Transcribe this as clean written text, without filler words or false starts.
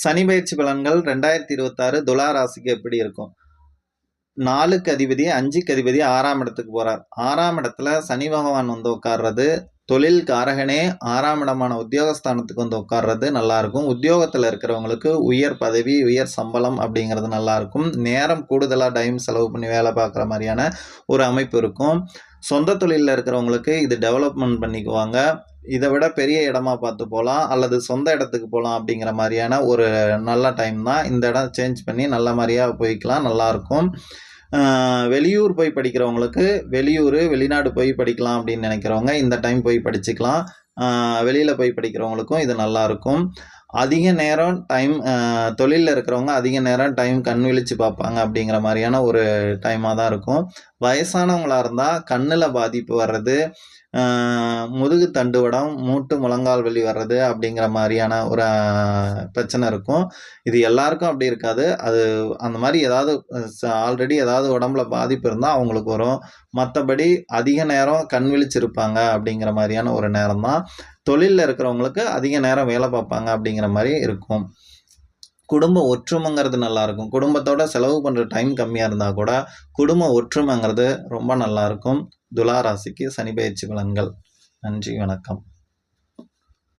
சனி பயிற்சி பலன்கள் 2026 துலா ராசிக்கு எப்படி இருக்கும்? 4க்கு அதிபதி 5க்கு அதிபதி 6ஆம் இடத்துக்கு போறார். 6ஆம் இடத்துல சனி பகவான் வந்து உட்கார்றது தொழில் காரகனே 6ஆம் இடமான உத்தியோகஸ்தானத்துக்கு வந்து உட்கார்றது நல்லா இருக்கும். உத்தியோகத்தில் இருக்கிறவங்களுக்கு உயர் பதவி, உயர் சம்பளம் அப்படிங்கிறது நல்லா இருக்கும். நேரம் கூடுதலாக டைம் செலவு பண்ணி வேலை பார்க்குற மாதிரியான ஒரு அமைப்பு இருக்கும். சொந்த தொழிலில் இருக்கிறவங்களுக்கு இது டெவலப்மெண்ட் பண்ணிக்குவாங்க. இதை விட பெரிய இடமா பார்த்து போகலாம், அல்லது சொந்த இடத்துக்கு போகலாம் அப்படிங்கிற மாதிரியான ஒரு நல்ல டைம் தான். இந்த இடம் சேஞ்ச் பண்ணி நல்ல மாதிரியாக போய்க்கலாம், நல்லாயிருக்கும். வெளியூர் போய் படிக்கிறவங்களுக்கு வெளிநாடு போய் படிக்கலாம் அப்படின்னு நினைக்கிறவங்க இந்த டைம் போய் படிச்சுக்கலாம். வெளியில் போய் படிக்கிறவங்களுக்கும் இது நல்லாயிருக்கும். அதிக நேரம் டைம் தொழிலில் இருக்கிறவங்க அதிக நேரம் டைம் கண் விழிச்சு பார்ப்பாங்க அப்படிங்கிற மாதிரியான ஒரு டைமாக தான் இருக்கும். வயசானவங்களாக இருந்தால் கண்ணில் பாதிப்பு வர்றது, முதுகு தண்டுவடம், மூட்டு முழங்கால் வலி வர்றது அப்படிங்கிற மாதிரியான ஒரு பிரச்சனை இருக்கும். இது எல்லாருக்கும் அப்படி இருக்காது. அது அந்த மாதிரி ஏதாவது ஆல்ரெடி ஏதாவது உடம்புல பாதிப்பு இருந்தால் அவங்களுக்கு வரும். மற்றபடி அதிக நேரம் கண் விழிச்சிருப்பாங்க அப்படிங்கிற மாதிரியான ஒரு நேரம் தான். தொழிலில் இருக்கிறவங்களுக்கு அதிக நேரம் வேலை பார்ப்பாங்க அப்படிங்கிற மாதிரி இருக்கும். குடும்ப ஒற்றுமைங்கிறது நல்லாயிருக்கும். குடும்பத்தோட செலவு பண்ணுற டைம் கம்மியாக இருந்தால் கூட குடும்ப ஒற்றுமைங்கிறது ரொம்ப நல்லாயிருக்கும். துலா ராசிக்கு சனி பயிற்சி பலன்கள். நன்றி, வணக்கம்.